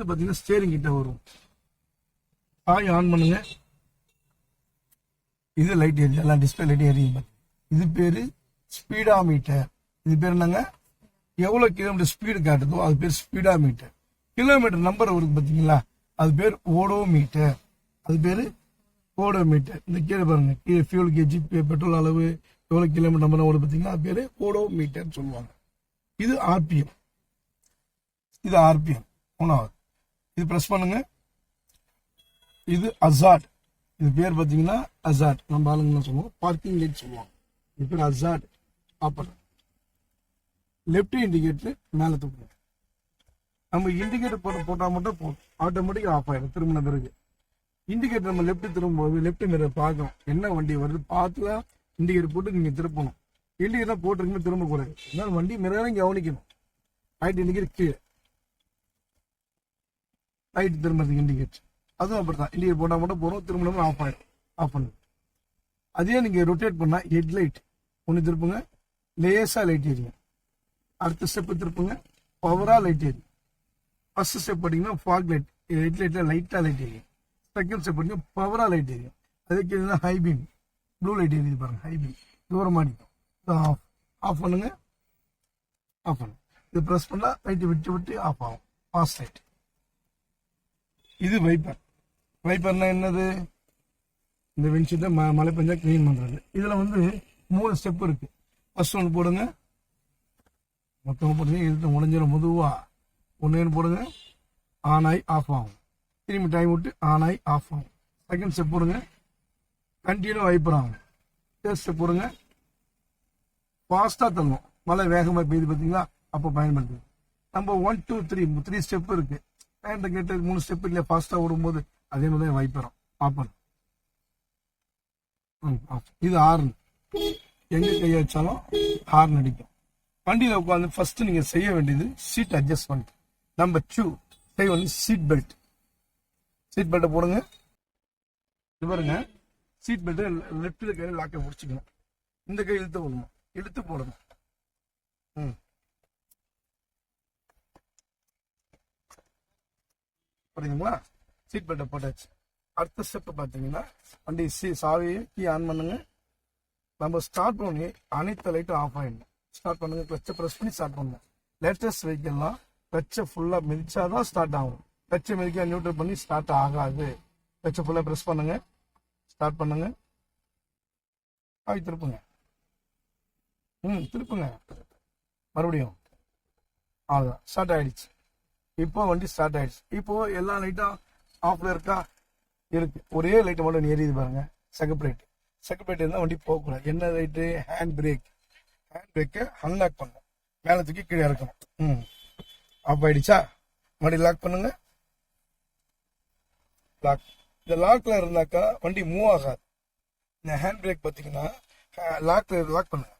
அடுத்து பார்த்தீங்கன்னா ஸ்டேரிங் கிட்ட வரும். ஆன் பண்ணுங்க. இது லைட் எரியும், எல்லாம் டிஸ்பிளே லைட் எரியும். இது பேரு ஸ்பீடா மீட்டர். இது பேர் என்னங்க, எவ்வளவு கிலோமீட்டர் ஸ்பீடு காட்டுதோ அது பேர் ஸ்பீடா மீட்டர். கிலோமீட்டர் நம்பர் வருது பார்த்தீங்களா, அது பேர் ஓடோ மீட்டர். அது பேரு ஓடோ மீட்டர். இந்த கீழே பாருங்க, கீழே ஃபியூல் கேஜி, பெட்ரோல் அளவு, எவ்வளவு கிலோமீட்டர் நம்பர் ஓடு பார்த்தீங்கன்னா அது பேரு ஓடோ மீட்டர் சொல்லுவாங்க. இது ஆர்பிஎம். இது ஆர்பிஎம் மூணாவது. இது பிரஸ் பண்ணுங்க. இது அசாட். இது பேர் பார்த்தீங்கன்னா அசாட். நம்ம ஆளுங்க சொல்லுவோம் பார்க்கிங் லைட் சொல்லுவாங்க. இது பேர் அசாட். ஆப்பர் லெப்ட் இண்டிகேட்டர் மேலே தூக்குங்க. நம்ம இண்டிகேட்டர் போட்டால் மட்டும் போதும், ஆட்டோமேட்டிக்காக ஆஃப் ஆயிடும். திரும்பின பிறகு இண்டிகேட்டர் நம்ம லெப்ட் திரும்பும்போது லெப்ட் மிரர் பார்க்கணும், என்ன வண்டி வருது பார்த்துல இண்டிகேட்டர் போட்டு நீங்கள் திருப்பணும். இண்டிகேட்டர் போட்டுருக்குமே திரும்பக்கூடாது, அதனால வண்டி மிரரையும் கவனிக்கணும். ரைட் இண்டிகேட்டர் கீழே, ரைட் திரும்புறதுக்கு இண்டிகேட்டர் அதுவும் அப்படித்தான். இண்டிகேட்டர் போட்டால் மட்டும் போகிறோம், திரும்பினோம்னா ஆஃப் ஆயிடும். ஆஃப் பண்ணுங்க. அதே நீங்கள் ரொட்டேட் பண்ணால் ஹெட்லைட் ஒன்று திருப்புங்க, லேசாக லைட் எரியும். அடுத்த ஸ்டெப் திருப்புங்க, பவரா லைட் எரியும். ஃபர்ஸ்ட் ஸ்டெப் பார்த்தீங்கன்னா ஃபாக் லைட், ஹெட்லைட்டில் லைட்டாக லைட் எரியும். செகண்ட் ஸ்டெப் பார்த்தீங்கன்னா பவரா லைட் எரியும். அதுக்கு ஹை பீம் ப்ளூ லைட் எரியுது பாருங்க, ஹை பீம் தூரமாக அடிக்கும். ஆஃப் ஆஃப் பண்ணுங்க, ஆஃப் பண்ணுங்க. இது ப்ரெஸ் பண்ணால் லைட்டு விட்டு விட்டு ஆஃப் ஆகும், ஃபாஸ்ட் லைட். இது வைப்பர். வைப்பர்னா என்னது, இந்த விண்ட்ஷீட்டை மழை பெஞ்சா கிளீன் பண்ணுறது. இதில் வந்து 3 ஸ்டெப் இருக்கு. ஃபர்ஸ்ட் ஒன்று போடுங்க, மொத்தமாக போடுங்க, இழுத்து முடிஞ்சிடும் மெதுவாக. ஒன்று போடுங்க, ஆன் ஆகி ஆஃப் ஆகும். திரும்பி டைம் விட்டு ஆன் ஆகி ஆஃப் ஆகும். செகண்ட் ஸ்டெப் போடுங்க, கண்டினியூ வைப்பர் ஆகும். தேர்ட் ஸ்டெப் போடுங்க, ஃபாஸ்ட்டாக தள்ளணும். மழை வேகமாக பெய்யுது பார்த்தீங்களா, அப்போ பயன்படுத்துங்க. நம்ம 1 2 3 ஸ்டெப் இருக்கு. பேண்ட்டை கேட்டு 3 ஸ்டெப் இல்லையா, ஃபாஸ்ட்டாக ஓடும்போது அதே மாதிரி தான் வைப்பரும் ஆஃப் பண்ணும். இது ஹார்ன். எங்க கையை வச்சாலும் ஹார்ன் அடிக்கும். வண்டியில் உட்காந்து ஃபர்ஸ்ட் நீங்க செய்ய வேண்டியது சீட் அட்ஜஸ்ட்மெண்ட். நம்பர் 2 செய்ய வேண்டியது சீட் பெல்ட். சீட் பெல்ட்டை போடுங்க. இது பாருங்க, சீட் பெல்ட் லெஃப்ட் கையில லாக்கை முடிச்சுக்கணும். இந்த கை இழுத்து போடணும், இழுத்து போடணும். புரியுதுங்களா? சீட் பெல்ட்டை போட்டாச்சு. அடுத்த ஸ்டெப் பார்த்தீங்கன்னா வண்டி சாவியை கீ ஆன் பண்ணுங்க. நம்ம ஸ்டார்ட் பண்ணி அனைத்து லைட்டும் ஆஃப் ஆயிடணும். ஸ்டார்ட் பண்ணுங்க, கிளச்சை ப்ரெஸ் பண்ணி ஸ்டார்ட் பண்ணணும். லேட்டஸ்ட் வெஹிக்கிள்லாம் கிளச்சை ஃபுல்லாக மிதிச்சாதான் ஸ்டார்ட் ஆகும். கிளச்சை மிதிக்க நியூட்ரல் பண்ணி ஸ்டார்ட் ஆகாது. கிளச்சை ஃபுல்லாக ப்ரெஸ் பண்ணுங்க, ஸ்டார்ட் பண்ணுங்க, திருப்புங்க. திருப்புங்க மறுபடியும். அவ்வளோதான், ஸ்டார்ட் ஆயிடுச்சு. இப்போ வண்டி ஸ்டார்ட் ஆயிடுச்சு. இப்போ எல்லா லைட்டும் ஆஃப்ல இருக்கா, இருக்கு. ஒரே லைட்டை மட்டும் எரியுது பாருங்க, செகண்ட் லைட். செகண்ட் லைட் இருந்தால் வண்டி போகக்கூடாது. என்ன லைட்டு, ஹேண்ட் பிரேக். ஹேண்ட் பிரேக்கை அன்லாக் பண்ணணும், மேலே தூக்கி கீழே இறக்கணும். ஆஃப் ஆயிடுச்சா, மறுபடியும் லாக் பண்ணுங்க. லாக். இந்த லாக்ல இருந்தாக்கா வண்டி மூவ் ஆகாது. இந்த ஹேண்ட் பிரேக் பார்த்தீங்கன்னா லாக் பண்ணுங்க.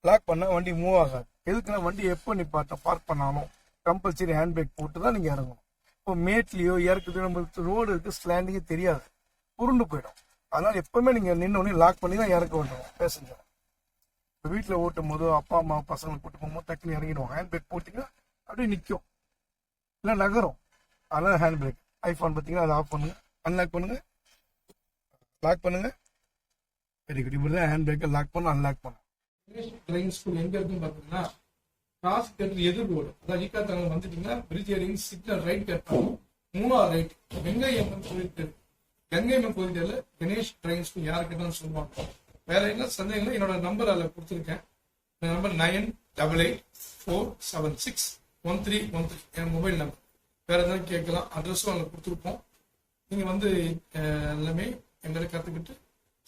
லாக் பண்ணா வண்டி மூவ் ஆகாது. எதுக்குன்னா வண்டி எப்போ நிப்பாட்ட பார்க் பண்ணாலும் கம்பல்சரி ஹேண்ட் பிரேக் போட்டு தான் நீங்க இறங்கணும். இப்போ மேட்லயோ இறக்குது, நம்மளுக்கு ரோடு இருக்கு, ஸ்லாண்டிங்கே தெரியாது, உருண்டு போயிடும். அதனால எப்பவுமே நீங்க நின்று லாக் பண்ணி தான் இறக்க வேண்டும் பேசஞ்சர். இப்போ வீட்டில் ஓட்டும் போது அப்பா அம்மா பசங்களை கூட்டு போகும்போது டக்குன்னு இறங்கிடுவோம். ஹேண்ட் பிரேக் போட்டிங்கன்னா அப்படியே நிற்கும், இல்லை நகரும். அதனால ஹேண்ட் பிரேக். ஐஃபோன் பார்த்தீங்கன்னா அதை ஆஃப் பண்ணுங்க, அன்லாக் பண்ணுங்க, லாக் பண்ணுங்க. Very good. இப்படி தான் ஹேண்ட் பிரேக்கை லாக் பண்ண அன்லாக் பண்ணும். ட்ரைவிங் ஸ்கூல் எங்க இருக்குன்னு பார்த்தீங்கன்னா கிராஸ் கட் எதிர் ரோடு, அதாவது ஈக்காத்தாங்க வந்துட்டீங்கன்னா பிரிட்ஜ் ஏரிங் சிக்னல் ரைட் கட் பண்ணும். 3வது ரைட் கங்கை அம்மன் கோயில் தெரு. கங்கை அம்மன் கோயில் தெருல கணேஷ் ட்ரைவிங் ஸ்கூல் யாரு கேட்டாலும் சொல்லுவாங்க. வேற என்ன சந்தேகங்கள் என்னோட நம்பர் அதில் கொடுத்துருக்கேன். நம்பர் 9888476131 என் மொபைல் நம்பர். வேற எதாவது கேட்கலாம், அட்ரஸும் அதில் கொடுத்துருப்போம். நீங்க வந்து எல்லாமே எங்களை கற்றுக்கிட்டு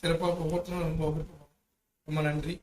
சிறப்பாக ஓட்டணும். ரொம்ப நன்றி.